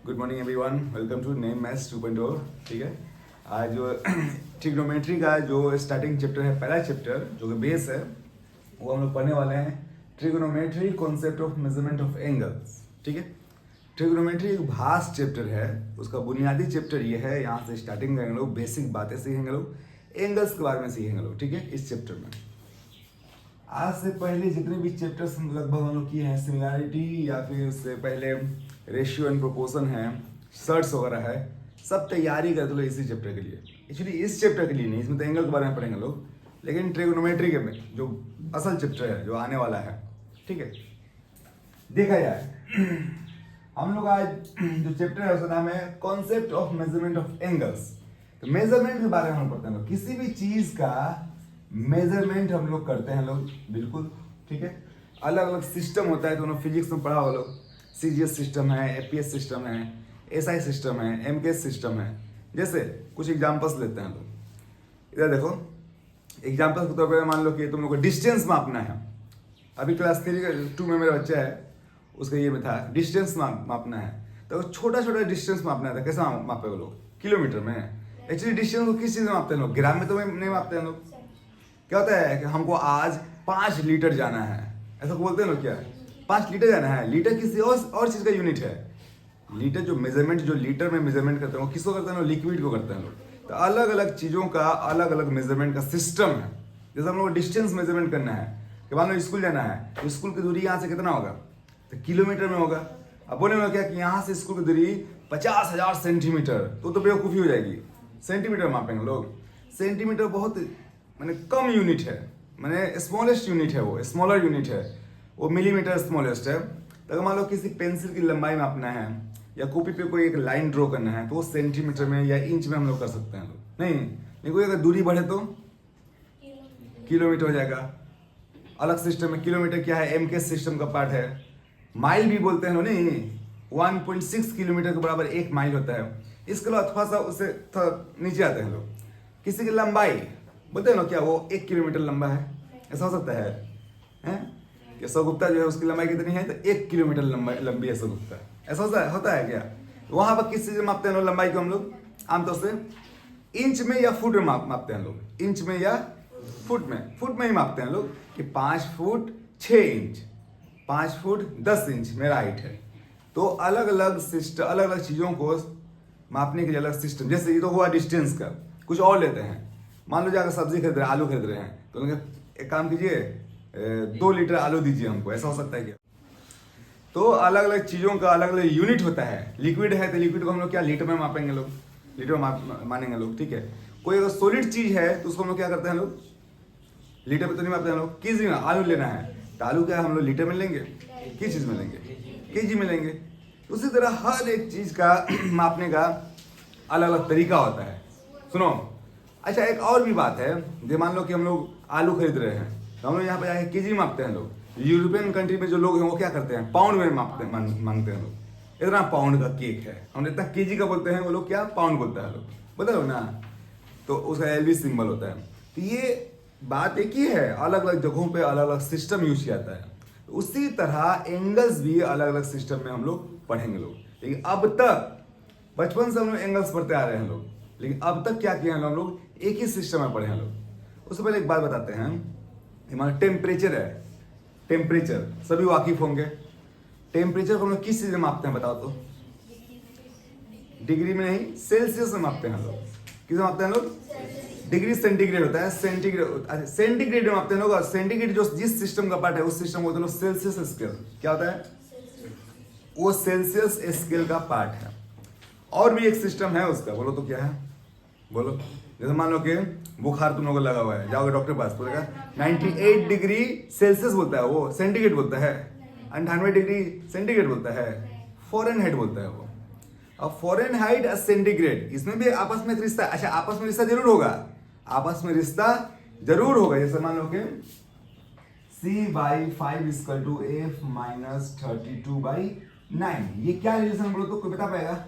Good morning everyone, welcome to name maths 2.0। ठीक है, आज जो ट्रिग्नोमेट्री का जो स्टार्टिंग चैप्टर है, पहला चैप्टर जो कि बेस है, वो हम लोग पढ़ने वाले हैं। Trigonometry concept of measurement of angles. ठीक है, ट्रिग्नोमेट्री एक भास्ट चैप्टर है, उसका बुनियादी चैप्टर ये है। यहाँ से स्टार्टिंग करेंगे लोग, बेसिक बातें सीखेंगे लोग, एंगल्स के बारे में सीखेंगे लोग। ठीक है, इस चैप्टर में आज से पहले जितने भी चैप्टर्स हम लगभग हम लोग किए हैं, सिमिलैरिटी या फिर उससे पहले रेशियो एंड प्रोपोर्शन है, सर्ट्स वगैरह है, सब तैयारी करते लोग इसी चैप्टर के लिए। एक्चुअली इस चैप्टर के लिए नहीं, इसमें तो एंगल के बारे में पढ़ेंगे लोग, लेकिन ट्रिग्नोमेट्री के में जो असल चैप्टर है जो आने वाला है। ठीक है, देखा जाए हम लोग आज जो चैप्टर है उसका नाम है concept of measurement of angles. तो मेजरमेंट के बारे में हम पढ़ते हैं लोग, किसी भी चीज का मेजरमेंट हम लोग करते हैं लोग, बिल्कुल। ठीक है, अलग अलग सिस्टम होता है, दोनों फिजिक्स में पढ़ा हो लोग। सीजीएस सिस्टम है, एपीएस सिस्टम है, एसआई सिस्टम है, एमकेएस सिस्टम है। जैसे कुछ एग्जांपल्स लेते हैं लोग। इधर देखो, एग्जांपल्स के तौर पर मान लो कि तुम लोग को डिस्टेंस मापना है। अभी क्लास 2 में मेरा बच्चा है, उसका ये में था डिस्टेंस मापना है। तो छोटा छोटा डिस्टेंस मापना था, कैसे मापे वो लोग? किलोमीटर में। एक्चुअली डिस्टेंस को किस चीज़ में मापते हैं लोग? ग्राम में तो नहीं मापते हैं लोग। क्या होता है कि हमको आज 5 लीटर जाना है, ऐसा बोलते हैं लोग। क्या 5 लीटर जाना है? लीटर किसी और चीज़ का यूनिट है। लीटर जो मेजरमेंट, जो लीटर में मेजरमेंट करते हैं वो किसको करते हैं लोग? लिक्विड को करते हैं लोग। तो अलग अलग चीज़ों का अलग अलग मेजरमेंट का सिस्टम है। जैसे हम लोग डिस्टेंस मेजरमेंट करना है कि मान लो स्कूल जाना है, तो स्कूल की दूरी यहाँ से कितना होगा? तो किलोमीटर में होगा। अब बोलेंगे क्या कि यहाँ से स्कूल की दूरी 50,000 सेंटीमीटर, तो बेवकूफ़ी हो जाएगी। सेंटीमीटर मापेंगे लोग। सेंटीमीटर बहुत मैंने कम यूनिट है, मैंने स्मॉलेस्ट यूनिट है, वो स्मॉलर यूनिट है, वो मिलीमीटर स्मॉलेस्ट है। तो अगर मान लो किसी पेंसिल की लंबाई मापना है या कॉपी पे कोई एक लाइन ड्रॉ करना है, तो वो सेंटीमीटर में या इंच में हम लोग कर सकते हैं लोग। नहीं कोई अगर दूरी बढ़े तो किलोमीटर हो जाएगा। अलग सिस्टम है। किलोमीटर क्या है? एमकेएस सिस्टम का पार्ट है। माइल भी बोलते हैं लोग। नहीं, 1.6 किलोमीटर के बराबर 1 माइल होता है। इसके अलावा थोड़ा सा उससे थोड़ा नीचे आते हैं लोग। किसी की लंबाई बोलते हैं ना, क्या वो 1 किलोमीटर लंबा है, ऐसा हो सकता है? कि सौगुप्ता जो है उसकी लंबाई कितनी है? तो 1 किलोमीटर लंबी है सौगुप्ता। ऐसा होता है क्या? वहां पर किस चीज में मापते हैं लोग लंबाई को? हम लोग आमतौर से इंच में या फुट में मापते हैं लोग। इंच में या फुट में ही मापते हैं लोग कि 5 फुट 6 इंच, 5 फुट 10 इंच मेरा हाइट है। तो अलग अलग सिस्टम, अलग अलग चीजों को मापने के लिए अलग सिस्टम। जैसे ये तो हुआ डिस्टेंस का। कुछ और लेते हैं, मान लो जाकर सब्जी खरीद रहे हैं, आलू खरीद रहे हैं, तो उनके एक काम कीजिए, 2 लीटर आलू दीजिए हमको। ऐसा हो सकता है क्या? तो अलग अलग चीज़ों का अलग अलग यूनिट होता है। लिक्विड है तो लिक्विड को हम लोग क्या लीटर में मापेंगे लोग, लीटर में मानेंगे लोग। ठीक है, कोई अगर सॉलिड चीज़ है तो उसको हम लोग क्या करते हैं लोग? लीटर में तो नहीं मापते हैं लोग। किस में आलू लेना है तो आलू क्या हम लोग लीटर में लेंगे? किस चीज़ में लेंगे? केजी में लेंगे। उसी तरह हर एक चीज़ का मापने का अलग अलग तरीका होता है। सुनो, अच्छा एक और भी बात है। जो मान लो कि हम लोग आलू खरीद रहे हैं, तो हम लोग यहाँ पे जाके केजी मापते हैं लोग। यूरोपियन कंट्री में जो लोग हैं वो क्या करते हैं? पाउंड में मांगते हैं लोग। इतना पाउंड का केक है, हम इतना केजी का बोलते हैं, वो लोग क्या पाउंड बोलता है लोग, बोलते हो ना। तो उसका एलवी सिंबल होता है। तो ये बात एक ही है, अलग अलग जगहों पे अलग अलग सिस्टम यूज किया जाता है। तो उसी तरह एंगल्स भी अलग अलग सिस्टम में हम लोग पढ़ेंगे लोग। लेकिन अब तक बचपन से हम लोग एंगल्स पढ़ते आ रहे हैं लोग, लेकिन अब तक क्या किया हम लोग? एक ही सिस्टम में पढ़े हैं लोग। उससे पहले एक बात बताते हैं, हमारा टेम्परेचर है। टेम्परेचर सभी वाकिफ होंगे। टेम्परेचर को हम लोग किस चीज में मापते हैं बताओ तो? डिग्री में नहीं, सेल्सियस में मापते हैं लोग। किस में मापते हैं लोग? डिग्री सेंटीग्रेड होता है, सेंटीग्रेड। सेंटीग्रेड में मापते हैं लोग। और सेंटीग्रेड जो जिस सिस्टम का पार्ट है उस सिस्टम को सेल्सियस स्केल। क्या होता है? वो सेल्सियस स्केल का पार्ट है। और भी एक सिस्टम है उसका, बोलो तो क्या है? बोलो। जैसे मान लो कि बुखार तुम लोगों को लगा हुआ है, जाओगे डॉक्टर पास, बोलेगा 98 डिग्री सेल्सियस बोलता है वो, सेंटीग्रेड बोलता है। 98 डिग्री सेंटीग्रेड बोलता है, फ़ारेनहाइट बोलता है वो। अब फ़ारेनहाइट और सेंटीग्रेड, इसमें भी आपस में रिश्ता। अच्छा, आपस में रिश्ता जरूर होगा, आपस में रिश्ता जरूर होगा। जैसे मान लो कि C/5 = F - 32/9। ये क्या रिलेशन बोलो तो कोई बता पाएगा?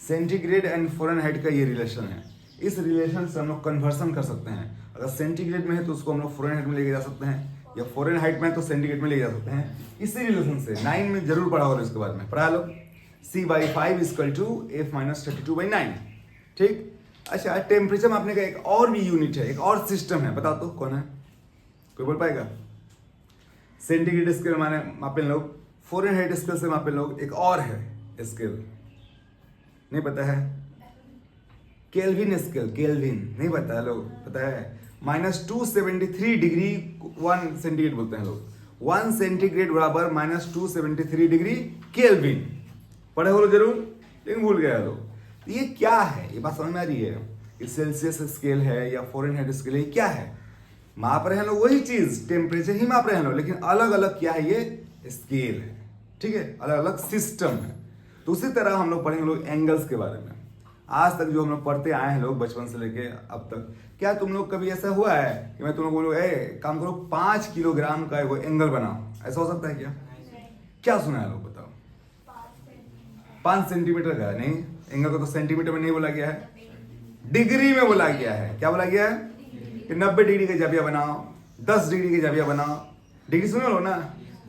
सेंटीग्रेड एंड फ़ारेनहाइट का ये रिलेशन है। इस रिलेशन से हम लोग कन्वर्सन कर सकते हैं। अगर सेंटीग्रेड में है तो उसको हम लोग फ़ारेनहाइट में लेके जा सकते हैं, या फ़ारेनहाइट में है तो सेंटीग्रेड में लेके जा सकते हैं। इसी रिलेशन से 9 में जरूर पढ़ा होगा इसके बारे में, पढ़ा लो। c/5 equal to f minus 32/9। ठीक। अच्छा, टेम्परेचर मापने का एक और भी यूनिट है, एक और सिस्टम है, बताओ तो कौन है, कोई बोल पाएगा? सेंटीग्रेड स्केल माने मापे लोग, फ़ारेनहाइट स्केल से मापे लोग, एक और है स्केल, नहीं पता है? केल्विन स्केल, केल्विन नहीं पता है लोग? पता है? -273 डिग्री 1 सेंटीग्रेड बोलते हैं लोग। 1 सेंटीग्रेड बराबर -273 डिग्री केल्विन। पढ़े हो लोग जरूर, लेकिन भूल गए लोग। तो ये क्या है, ये बात समझ में आ रही है? ये सेल्सियस स्केल है या फ़ारेनहाइट स्केल है, ये क्या है? माप रहे हैं लोग वही चीज, टेम्परेचर ही माप रहे हैं लोग, लेकिन अलग अलग क्या है, ये स्केल है। ठीक है, अलग अलग सिस्टम है। तो उसी तरह हम लोग पढ़ेंगे लोग एंगल्स के बारे में। आज तक जो हम लोग पढ़ते आए हैं लोग बचपन से लेके अब तक, क्या तुम लोग कभी ऐसा हुआ है कि मैं तुम लोग बोलूँ ए काम करो 5 किलोग्राम का वो एंगल बनाओ, ऐसा हो सकता है क्या? क्या सुना है लोग, बताओ? 5 सेंटीमीटर का नहीं, एंगल को तो सेंटीमीटर में नहीं बोला गया है, डिग्री में बोला गया है। क्या बोला गया है? कि 90 डिग्री का जाविया बनाओ, 10 डिग्री का जाविया बनाओ। डिग्री सुनो लो ना,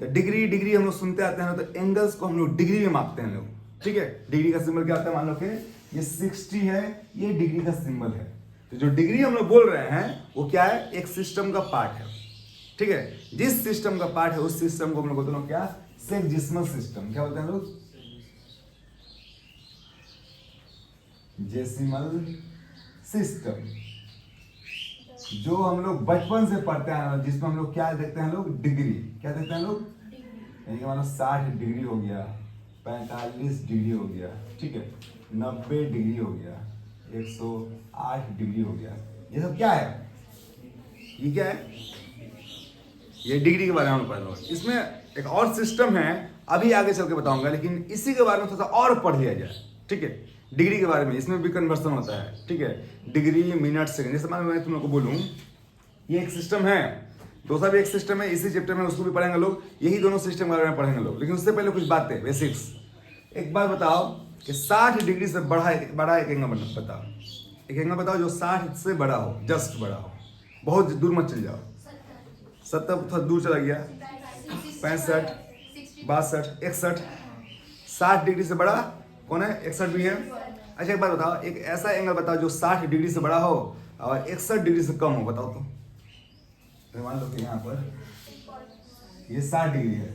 तो डिग्री डिग्री हम लोग सुनते आते हैं, तो एंगल्स को हम लोग डिग्री में मापते हैं लोग। ठीक है, डिग्री का सिंबल क्या होता है? मान लो कि ये 60 है, ये डिग्री का सिंबल है। तो जो डिग्री हम लोग बोल रहे हैं वो क्या है? एक सिस्टम का पार्ट है। ठीक है, जिस सिस्टम का पार्ट है उस सिस्टम को हम लोग बोलते हैं क्या? सेक्जिस्मल सिस्टम। क्या बोलते हैं लोग? Decimal system. जो हम लोग बचपन से पढ़ते हैं, जिसमें हम लोग क्या देखते हैं लोग? डिग्री। क्या देखते हैं लोग? यानी कि मान लो 60 डिग्री हो गया, 45 डिग्री हो गया, ठीक है, 90 डिग्री हो गया, 108 डिग्री हो गया। ये सब क्या है? ये क्या है? ये डिग्री के बारे में हम पढ़ रहे हैं। इसमें एक और सिस्टम है, अभी आगे चल के बताऊंगा, लेकिन इसी के बारे में थोड़ा सा और पढ़ लिया जाए। ठीक है, डिग्री के बारे में, इसमें भी कन्वर्सन होता है। ठीक है, डिग्री मिनट सेकंड, जैसे मान लो मैं तुम लोग को बोलूं ये एक सिस्टम है, दूसरा भी एक सिस्टम है, इसी चैप्टर में उसको भी पढ़ेंगे लोग, यही दोनों सिस्टम के बारे में पढ़ेंगे लोग। लेकिन उससे पहले कुछ बातें बेसिक्स। एक बात बताओ कि 60 डिग्री से बड़ा एक एंगल बताओ, एक एंगल बताओ जो 60 से बड़ा हो, जस्ट बड़ा हो, बहुत दूर मत चल जाओ। 70 थोड़ा दूर चला गया, 65, 62, 61, 60 डिग्री से बड़ा कौन है? 61 भी है। अच्छा एक बात बताओ, एक ऐसा एंगल बताओ जो 60 डिग्री से बड़ा हो और 61 डिग्री से कम हो, बताओ तो। मान लो कि यहाँ पर ये 60 डिग्री है,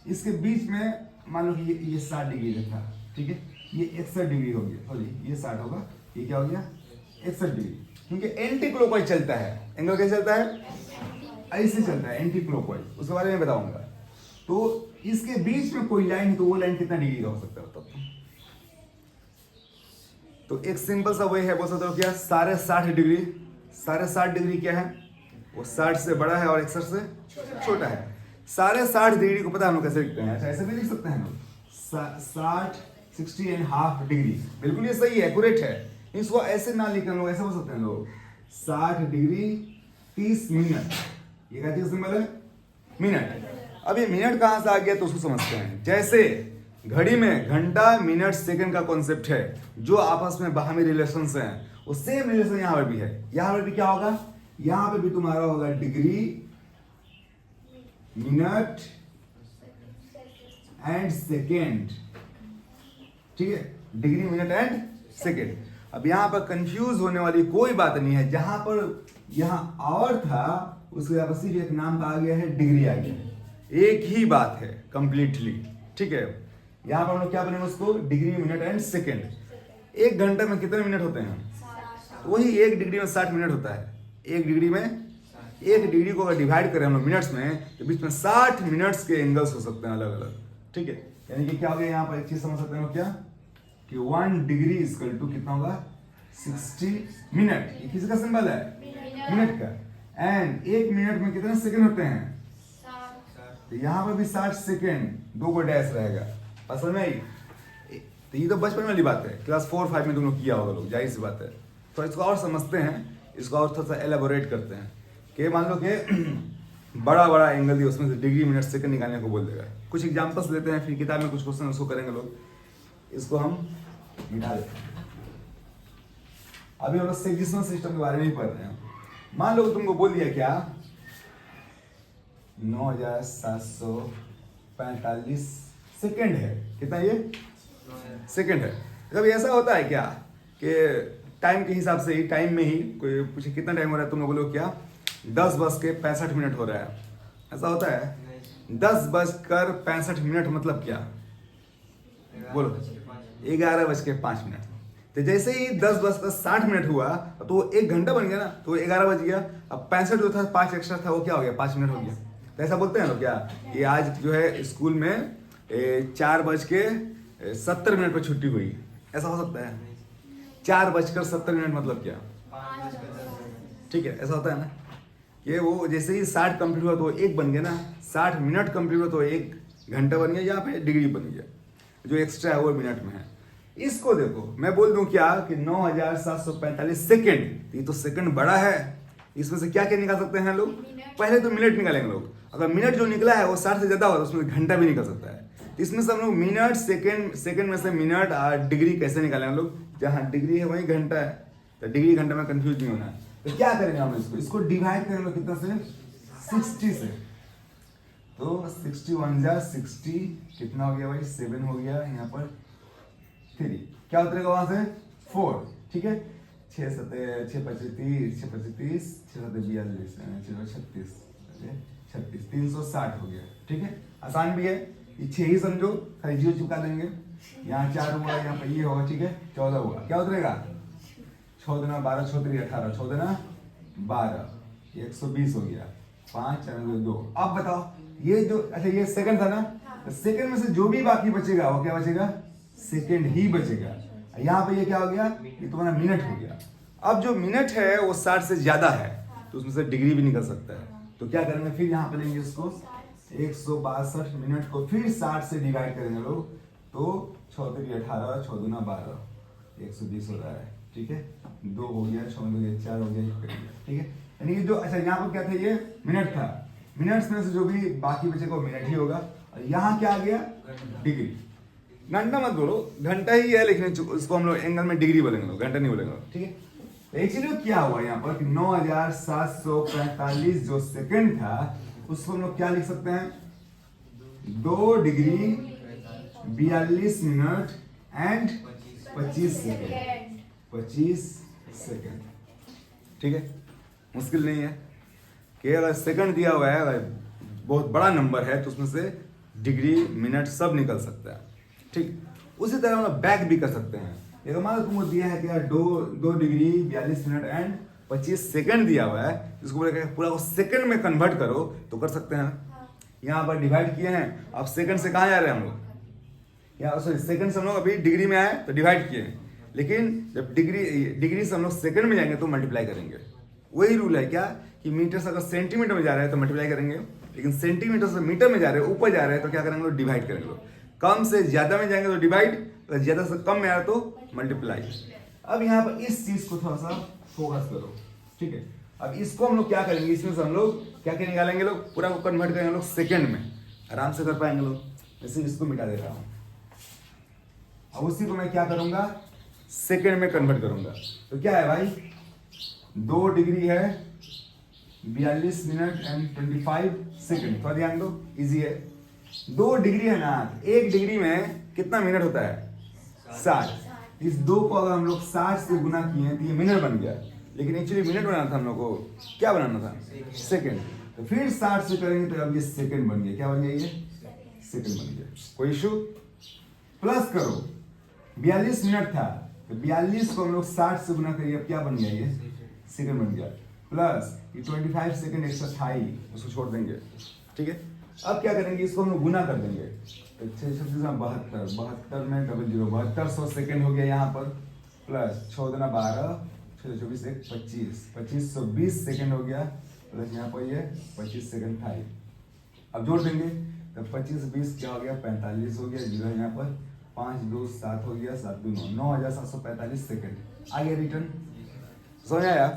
इसके बीच में मान लो कि ये 60 डिग्री था, ठीक है, ये 61 डिग्री हो गया, सॉरी ये 60 होगा, ये क्या हो गया? 61 डिग्री, क्योंकि एंटी क्लॉकवाइज चलता है। एंगल कैसे चलता है? ऐसे चलता है, एंटी क्लॉकवाइज, उसके बारे में बताऊंगा। तो इसके बीच में कोई लाइन है, तो वो लाइन कितना डिग्री का हो सकता है बताओ? तो एक सिंपल सा वे है, बोल सकते हो क्या? 60.5 डिग्री। 60.5 डिग्री क्या है? वो 60 से बड़ा है और 61 से छोटा है। 60.5 डिग्री को पता है हम लोग कैसे लिखते हैं? अच्छा ऐसे भी लिख सकते हैं लोग, 60.5 डिग्री, बिल्कुल ये सही है, एक्यूरेट है। इसको ऐसे ना लिख हम लोग ऐसे बोल सकते हैं लोग 60 डिग्री 30 मिनट। ये क्या चीज सिंबल है? मिनट। अब ये मिनट कहां से आ गया तो उसको समझते हैं। जैसे घड़ी में घंटा मिनट सेकंड का कॉन्सेप्ट है, जो आपस में बाहमी रिलेशंस हैं, वो सेम रिलेशन यहां पर भी है। यहां पर भी क्या होगा? यहां पर भी तुम्हारा होगा डिग्री मिनट एंड सेकेंड। ठीक है, डिग्री मिनट एंड सेकेंड। अब यहां पर कंफ्यूज होने वाली कोई बात नहीं है। जहां पर यहां आवर था उसके यहाँ पर सिर्फ एक नाम का आ गया है, डिग्री आ गया है, एक ही बात है कंप्लीटली। ठीक है, यहां पर हम लोग क्या बनेंगे उसको? Degree minute and second. एक घंटे में कितने मिनट होते हैं? वही एक डिग्री में 60 मिनट होता है। एक डिग्री में, एक डिग्री को अगर डिवाइड करें हम लोग मिनट्स में, तो बीच में 60 मिनट्स के एंगल्स हो सकते हैं अलग अलग। ठीक है, यानी कि क्या हो गया यहाँ पर? एक चीज समझ सकते हैं क्या कि 1 डिग्री इक्वल टू कितना होगा? 60 मिनट। ये किसका सिंबल है? मिनट का। एंड एक मिनट में कितने सेकंड होते हैं? तो यहाँ पर भी 60 सेकंड, 2 को डैश रहेगा। असल में तो ये तो बचपन वाली बात है, क्लास 4-5 में तुम लोग किया होगा लोग, जाहिर सी बात है। तो इसको और समझते हैं, इसको और थोड़ा सा एलेबोरेट करते हैं कि मान लो कि बड़ा बड़ा एंगल दिया, उसमें से डिग्री मिनट सेकंड निकालने को बोल देगा। कुछ एग्जांपल्स लेते हैं, फिर किताब में कुछ क्वेश्चन उसको करेंगे लोग। इसको हम मिटा देते हैं। अभी हम लोग सेक्जिस्मल सिस्टम के बारे में ही पढ़ रहे हैं। मान लो तुमको बोल दिया क्या 9745 सेकंड है, कितना ये सेकंड है। कभी ऐसा होता है क्या कि टाइम के हिसाब से ही, टाइम में ही कोई पूछे कितना टाइम हो रहा है, तुम लोग बोलो क्या 10:65 हो रहा है, ऐसा होता है? 10:65 मतलब क्या, बोलो 11:05। तो जैसे ही 10:60 हुआ तो 1 घंटा बन गया ना, तो 11 बज गया। अब 65 जो था 5 एक्स्ट्रा था, वो क्या हो गया, 5 मिनट हो गया। तो ऐसा बोलते हैं लोग क्या, ये आज जो है स्कूल में 4:70 पर छुट्टी हुई, ऐसा हो सकता है? 4:70 मतलब क्या, ठीक है, ऐसा होता है ना। ये वो जैसे ही 60 कंप्लीट हुआ तो 1 बन गया ना, 60 मिनट कंप्लीट हुआ तो 1 घंटा बन गया, यहाँ पे डिग्री बन गया, जो एक्स्ट्रा है वो मिनट में है। इसको देखो, मैं बोल दूं क्या कि 9745 सेकेंड, ये तो सेकंड बड़ा है, इसमें से क्या क्या निकाल सकते हैं लोग, पहले तो मिनट निकालेंगे लोग। अगर मिनट जो निकला है वो 60 से ज्यादा हो तो उसमें घंटा भी निकल सकता है। इसमें से हम लोग मिनट, सेकंड में से मिनट और डिग्री कैसे निकालेंगे लोग, जहाँ डिग्री है वही घंटा है, तो डिग्री घंटा में कंफ्यूज नहीं होना है। तो क्या करेंगे हम इसको डिवाइड करेंगे कितना से, 60 से। तो 61 जा 60 कितना हो गया भाई, 7 हो गया, यहाँ पर 3 क्या उतरेगा वहां से, 4, ठीक है। 6 7 6 25 30 6 25 30 6 7 42 36 36 360 हो गया, ठीक है। आसान भी है, ये 6 ही समझो, खाली जीरो चुका देंगे, यहाँ 4 हुआ, यहाँ पे ये होगा, ठीक है। 14 हुआ, क्या उतरेगा, 6 दूना 12 6 3 18 6 दूना 12, 120 हो गया, 5 4 2। अब बताओ ये जो, अच्छा ये सेकंड था ना, सेकंड में से जो भी बाकी बचेगा वो क्या बचेगा, सेकंड ही बचेगा। यहाँ पे ये क्या हो गया, ये तुम्हारा मिनट हो गया। अब जो मिनट है वो 60 से ज्यादा है, तो उसमें से डिग्री भी निकल सकता है। तो क्या करेंगे, फिर यहाँ पे लेंगे इसको 162 मिनट को फिर 60 से डिवाइड करेंगे लोग, तो 6 3 18 6 दूना 12 120 हो रहा है, ठीक है। 2 हो गया, 6 हो गया, 4 हो गया, ठीक है। यानी कि जो, अच्छा यहाँ पर क्या था, ये मिनट था, मिनट्स में से जो भी बाकी बचेगा वो मिनट ही होगा। और यहाँ क्या आ गया, डिग्री। घंटा मत बोलो, घंटा ही है, लेकिन इसको हम लोग एंगल में डिग्री बोलेंगे लोग, घंटा नहीं बोलेंगे, ठीक है। एक्चुअली क्या हुआ यहाँ पर कि 9745 जो सेकंड था उसको हम लोग क्या लिख सकते हैं, 2 degree 42 minute and 25 second, 25 second, ठीक है। मुश्किल नहीं है कि अगर सेकंड दिया हुआ है, अगर बहुत बड़ा नंबर है तो उसमें से डिग्री मिनट सब निकल सकता है, ठीक। उसी तरह हम लोग बैक भी कर सकते हैं। एक मान लो तुमको दिया है कि यार 2 डिग्री 42 मिनट एंड 25 सेकंड दिया हुआ है, इसको बोले पूरा को सेकंड में कन्वर्ट करो तो कर सकते हैं। यहाँ पर डिवाइड किए हैं, अब सेकंड से कहाँ जा रहे हैं हम लोग, यहाँ सॉरी सेकंड से हम लोग अभी डिग्री में आए तो डिवाइड किए, लेकिन जब डिग्री से हम लोग सेकंड में जाएंगे तो मल्टीप्लाई करेंगे। वही रूल है क्या कि मीटर से अगर सेंटीमीटर में जा रहे हैं तो मल्टीप्लाई करेंगे, लेकिन सेंटीमीटर से मीटर में जा रहे हैं, ऊपर जा रहे हैं तो क्या करेंगे, डिवाइड करेंगे लोग। कम से ज्यादा में जाएंगे तो डिवाइड, अगर ज्यादा से कम में आ रहा तो मल्टीप्लाई। अब यहाँ पर इस चीज को थोड़ा सा फोकस करो, ठीक है। अब इसको हम लोग क्या करेंगे, इसमें से हम लोग क्या क्या निकालेंगे लोग, पूरा को कन्वर्ट करेंगे लोग सेकंड में, आराम से कर पाएंगे लोग। जैसे इसको मिटा दे रहा हूँ, अब उसी को मैं क्या करूंगा, सेकंड में कन्वर्ट करूंगा। तो क्या है भाई, 2 डिग्री है 42 मिनट एंड 25 सेकंड, थोड़ा ध्यान दो, इजी है। 2 डिग्री है ना, 1 डिग्री में कितना मिनट होता है, 60। इस 2 को अगर हम लोग 60 से गुना किए तो ये मिनट बन गया, लेकिन एक्चुअली मिनट बनाना था हम लोग को, क्या बनाना था, सेकंड। तो फिर 60 से करेंगे तो अब ये सेकंड बन गया, क्या बन गया, ये सेकंड बन गया। कोई इशू, प्लस करो, 42 मिनट था तो 42 को हम लोग 60 से गुना करिए, अब क्या बन गया, ये सेकंड बन गया। प्लस ये 25 सेकंड एक्स्ट्रा था ही, उसको छोड़ देंगे, ठीक है। अब क्या करेंगे, इसको हम लोग गुना कर देंगे, तो 72 72 में 00 7200 सेकंड हो गया यहाँ पर, प्लस 6 दूना 12 6 24 1 25 2520 सेकंड हो गया, प्लस यहाँ पर ये 25 सेकंड था ही। अब जोड़ देंगे तो 25 20 क्या हो गया, 45 हो गया, जीरो यहाँ पर 5 2 7 हो गया, 7 2 9 9745 सेकंड आ गया रिटर्न। समझ आया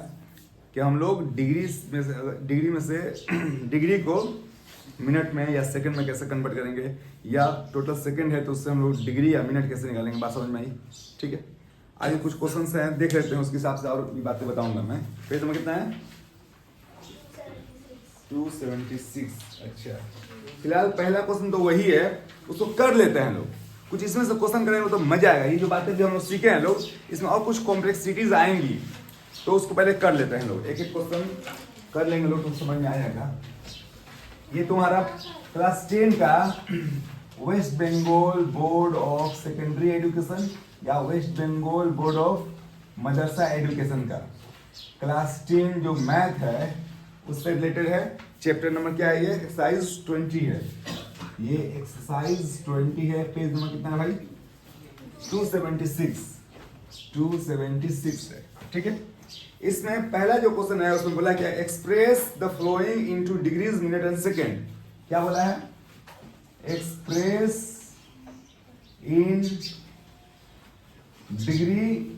कि हम लोग डिग्री में से डिग्री को मिनट में या सेकंड में कैसे कन्वर्ट करेंगे, या टोटल सेकंड है तो उससे हम लोग डिग्री या मिनट कैसे निकालेंगे, बात समझ में आई, ठीक है। आगे कुछ क्वेश्चंस हैं, देख लेते हैं, उसके हिसाब से और भी बातें बताऊंगा मैं। पेज नंबर कितना है, 276। अच्छा, फिलहाल पहला क्वेश्चन तो वही है, उसको कर लेते हैं लोग। कुछ इसमें से क्वेश्चन करेंगे तो मजा आएगा। ये जो बातें भी हम लोग सीखे हैं लोग, इसमें और कुछ कॉम्प्लेक्सिटीज आएंगी, तो उसको पहले कर लेते हैं लोग, एक एक क्वेश्चन कर लेंगे लोग तो समझ में आ जाएगा। ये तुम्हारा क्लास 10 का West Bengal board of secondary education या West Bengal board of madrasa education का क्लास 10 जो मैथ है उससे रिलेटेड है। चैप्टर नंबर क्या है? ये एक्सरसाइज 20 है। ये एक्सरसाइज 20 है। पेज नंबर कितना है भाई? 276 है। ठीक है, इसमें पहला जो क्वेश्चन है उसमें बोला क्या? Express the flowing into degrees minute and second. क्या बोला है? Express in degree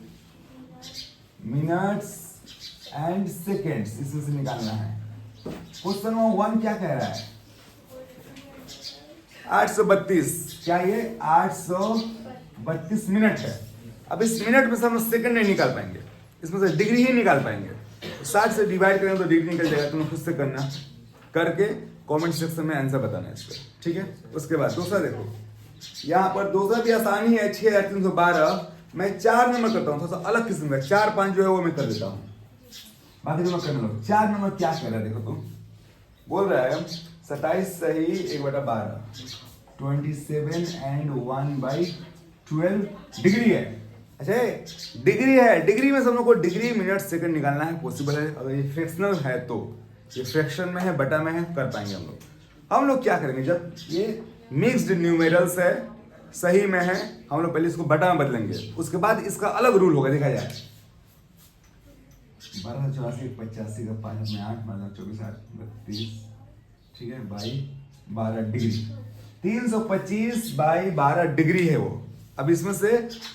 minutes and seconds, इसमें से निकालना है। क्वेश्चन नंबर 1 क्या कह रहा है? 832। क्या ये 832 मिनट है। अब इस मिनट में से हम सेकंड नहीं निकाल पाएंगे, इसमें से डिग्री ही निकाल पाएंगे। 60 से डिवाइड करेंगे तो डिग्री निकल जाएगा। तुम्हें खुद से करना, करके कमेंट सेक्शन में आंसर बताना है इसका। ठीक है, उसके बाद दूसरा देखो, यहाँ पर दूसरा भी आसानी है। 6312 मैं 4 नंबर करता हूँ, थोड़ा सा अलग किस्म का। 4 5 जो है वो मैं कर देता हूँ, बाकी तो मैं करने लगूँ। 4 नंबर क्या कह रहा है देखो, तुम बोल रहा है 27 सही 1/12 27 एंड 1/12 डिग्री है। अच्छा, डिग्री है, डिग्री में सब लोग को डिग्री मिनट सेकंड निकालना है, पॉसिबल है। अगर ये फ्रैक्शनल है तो, ये फ्रैक्शन में है, बटा में है, कर पाएंगे हम लोग। हम लोग क्या करेंगे, जब ये मिक्स्ड न्यूमेरल्स है, सही में है, हम लोग पहले इसको बटा में बदलेंगे, उसके बाद इसका अलग रूल होगा। देखा जाए 12 84 85 का 5 में 8 मतलब 24 8 32, ठीक है, बाई 12 डिग्री। 325/12 डिग्री है वो। अब इसमें से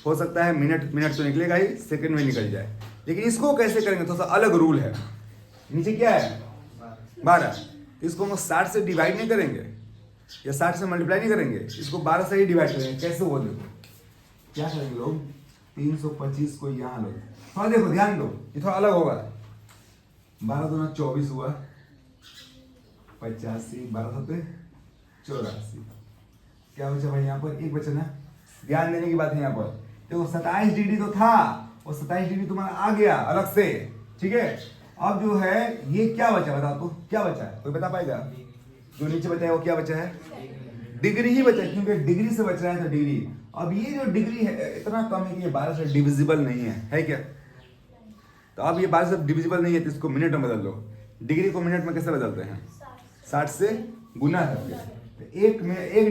हो सकता है मिनट तो निकलेगा ही, सेकंड में निकल जाए, लेकिन इसको कैसे करेंगे, थोड़ा सा अलग रूल है। नीचे क्या है 12, इसको हम 60 से डिवाइड नहीं करेंगे या 60 से मल्टीप्लाई नहीं करेंगे, इसको 12 से ही डिवाइड करेंगे। कैसे वो देखो, क्या करेंगे लोग, 325 को यहाँ लो, थोड़ा देखो ध्यान दो, ये थोड़ा अलग होगा। 12 दूना 24 हुआ, 85 12 सत्ते 84। क्या बचा भाई यहाँ पर? एक बचा ना। ध्यान देने की बात है यहाँ पर। देखो 27 डिग्री तो था और 27 डिग्री तुम्हारा आ गया अलग से। ठीक है, अब जो है ये क्या बचा, बताओ तो क्या बचा है? कोई बता पाएगा? जो नीचे बचा है वो क्या बचा है? डिग्री ही बचा है, क्योंकि डिग्री से बच रहा है तो डिग्री। अब ये जो डिग्री है इतना कम है कि ये 12 से डिविजिबल नहीं है क्या? तो अब ये 12 से डिविजिबल नहीं है तो इसको मिनट में बदल दो। डिग्री को मिनट में कैसे बदलते हैं? 60 से गुना करके। एक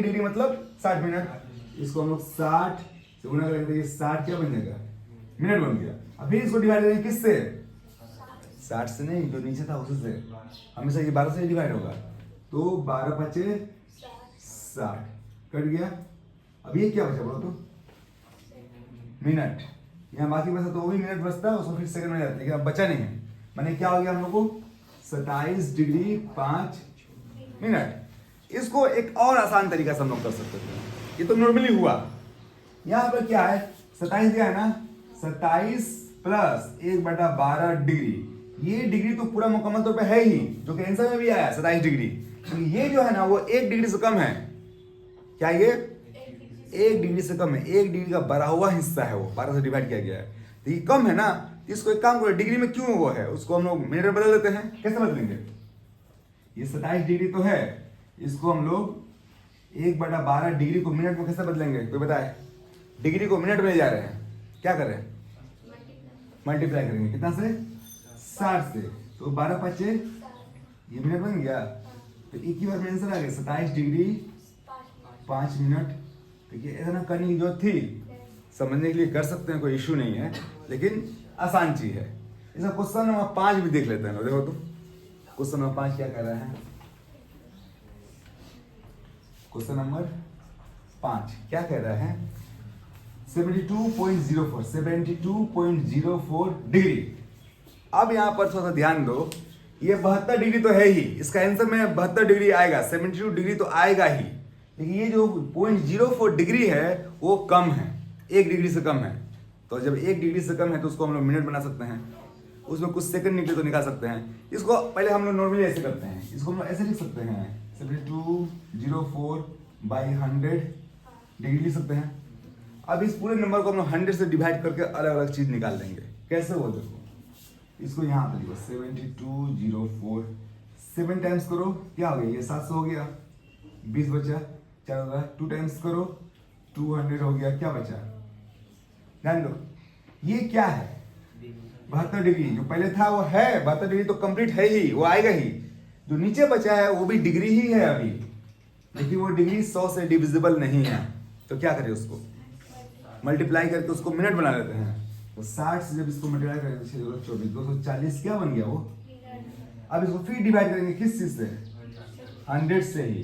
डिग्री मतलब 60 मिनट। इसको हम लोग 60 से गुना करेंगे तो ये 60 क्या बन जाएगा? मिनट बन गया। अब फिर इसको डिवाइड करेंगे किससे? 60 से नहीं, जो नीचे था उससे। हमेशा ये 12 से डिवाइड होगा, तो 12 5 60 कट गया। अब ये क्या बचा बोलो तो? मिनट। यहाँ बाकी बचा तो वो भी मिनट बचता है, उसको फिर सेकंड में जाता है, अब बचा नहीं है। मैंने क्या हो गया हम लोग को? 27 डिग्री 5 मिनट। इसको एक और आसान तरीका से हम लोग कर सकते हैं। ये तो नॉर्मली हुआ। यहाँ पर क्या है? 27 दिया है ना, 27 प्लस 1/12 डिग्री। ये डिग्री तो पूरा मुकम्मल तौर पे है ही, जो कि आंसर में भी आया 27 डिग्री। तो ये जो है ना वो 1 डिग्री से कम है। क्या ये 1 डिग्री से कम है? 1 डिग्री का बढ़ा हुआ हिस्सा है वो, 12 से डिवाइड किया गया है, तो ये कम है ना। इसको एक काम करो, डिग्री में क्यों वो है उसको हम लोग मिनट में बदल देते हैं। कैसे बदलेंगे? ये 27 डिग्री तो है, इसको हम लोग 1/12 डिग्री को मिनट में कैसे बदलेंगे? कोई बताए? डिग्री को मिनट में ले जा रहे हैं, क्या कर रहे हैं? मल्टीप्लाई करेंगे। कितना से? 60 से। तो 12 5 ये मिनट बन गया, तो एक ही बार में आंसर आ गया 27 डिग्री 5 मिनट। देखिए इतना करने की जरूरत थी, समझने के लिए कर सकते हैं, कोई इशू नहीं है, लेकिन आसान चीज है। इसका क्वेश्चन नंबर 5 भी देख लेते हैं। देखो तो क्वेश्चन नंबर 5 क्या कर रहा है? क्वेश्चन नंबर 5 क्या कह रहा है? 72.04 डिग्री। अब यहां पर थोड़ा सा ध्यान दो, ये 72 डिग्री तो है ही, इसका आंसर में 72 डिग्री आएगा, 72 डिग्री तो आएगा ही, लेकिन ये जो 0.04 डिग्री है वो कम है, 1 डिग्री से कम है। तो जब 1 डिग्री से कम है तो उसको हम लोग मिनट बना सकते हैं, उसमें कुछ सेकंड निकले तो निकाल सकते हैं। इसको पहले हम लोग नॉर्मली ऐसे करते हैं, इसको हम लोग ऐसे लिख सकते हैं 7204/100 डिग्री लिख सकते हैं। अब इस पूरे नंबर को हम लोग 100 से डिवाइड करके अलग अलग चीज निकाल लेंगे। कैसे वो देखो, इसको यहाँ पे लिखो 7204, 7 टाइम्स करो क्या हो गया, ये 700 हो गया, 20 बचा, 4 होगा, 2 टाइम्स करो 200 हो गया, क्या बचा, ध्यान दो ये क्या है 72 डिग्री। जो पहले था वो है 72 डिग्री, तो कंप्लीट है ही, वो आएगा ही। जो नीचे बचा है वो भी डिग्री ही है अभी, लेकिन वो डिग्री 100 से डिविजिबल नहीं है। तो क्या करें, उसको मल्टीप्लाई करके उसको मिनट बना लेते हैं। तो 60 से जब इसको मल्टीप्लाई करेंगे 6 24 240 क्या बन गया वो। अब इसको फिर डिवाइड करेंगे किस चीज से, 100 से ही।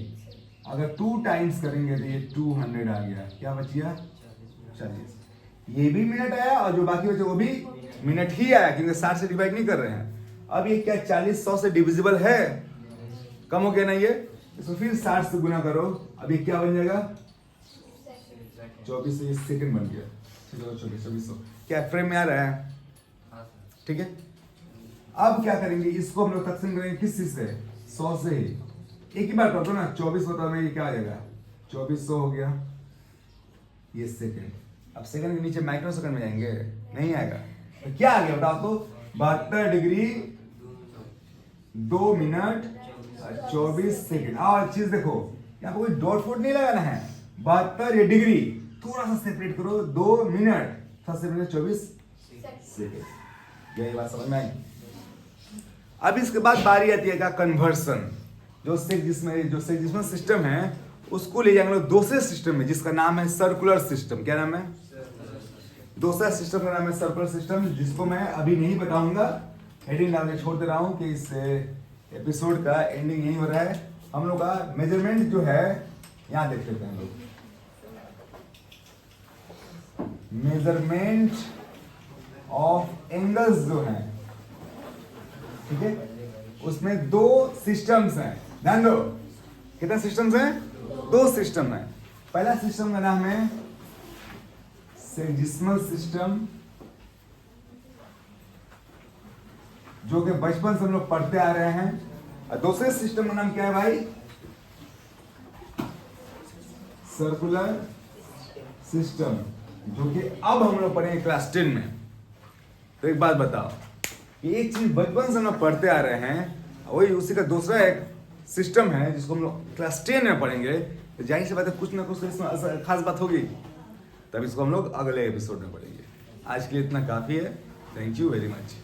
अगर 2 टाइम्स करेंगे तो ये 200 आ गया, क्या बच गया 40। ये भी मिनट आया और जो बाकी बचे वो भी मिनट ही आया, क्योंकि 60 से डिवाइड नहीं कर रहे हैं। अब ये क्या 40 100 से डिविजिबल है, कम हो गया ना ये, इसको फिर 60 से गुना करो। अब ये क्या बन जाएगा 24 से, ये सेकंड बन गया 2400। क्या फ्रेम में आ रहा है, ठीक है। अब क्या करेंगे, इसको हम लोग तकसीम करेंगे किस चीज से, 100 से ही। एक ही बार कर दो ना, 24 होता है, ये क्या आ जाएगा 2400 हो गया, ये सेकंड। अब सेकंड के नीचे माइक्रो सेकंड में जाएंगे, नहीं आएगा। तो क्या आ गया बताओ तो, 72 डिग्री 2 मिनट 24 सेकंड। और चीज देखो, यहाँ कोई डॉट फुट नहीं लगाना है, 72 ये डिग्री थोड़ा सा सेपरेट करो, 2 मिनट 24 सेकंड। यही बात समझ में आई। अब इसके बाद बारी आती है क्या, कन्वर्सन। जो सेक्सिमल सिस्टम है उसको ले जाएंगे लोग दूसरे सिस्टम में, जिसका नाम है सर्कुलर सिस्टम। क्या नाम है, दूसरा सिस्टम का नाम है सर्कुलर सिस्टम, जिसको मैं अभी नहीं बताऊंगा, हेडिंग डाल के छोड़ दे रहा हूं कि इस एपिसोड का एंडिंग यही हो रहा है। हम लोग का मेजरमेंट जो है यहां देख लेते हैं हम लोग। मेजरमेंट ऑफ एंगल्स जो है, ठीक है, उसमें 2 सिस्टम्स हैं, ध्यान दो। कितने सिस्टम्स हैं, 2 सिस्टम है। पहला सिस्टम का नाम है सेक्सिमल सिस्टम, जो कि बचपन से हम लोग पढ़ते आ रहे हैं। और दूसरे सिस्टम का नाम क्या है भाई, सर्कुलर सिस्टम, जो कि अब हम लोग पढ़ेंगे क्लास 10 में। तो एक बात बताओ, ये एक चीज बचपन से हम लोग पढ़ते आ रहे हैं, वही उसी का दूसरा एक सिस्टम है जिसको हम लोग क्लास 10 में पढ़ेंगे। तो जाहिर सी बात है कुछ ना कुछ इसमें खास बात होगी, तब इसको हम लोग अगले एपिसोड में पढ़ेंगे। आज के लिए इतना काफी है। Thank you very much.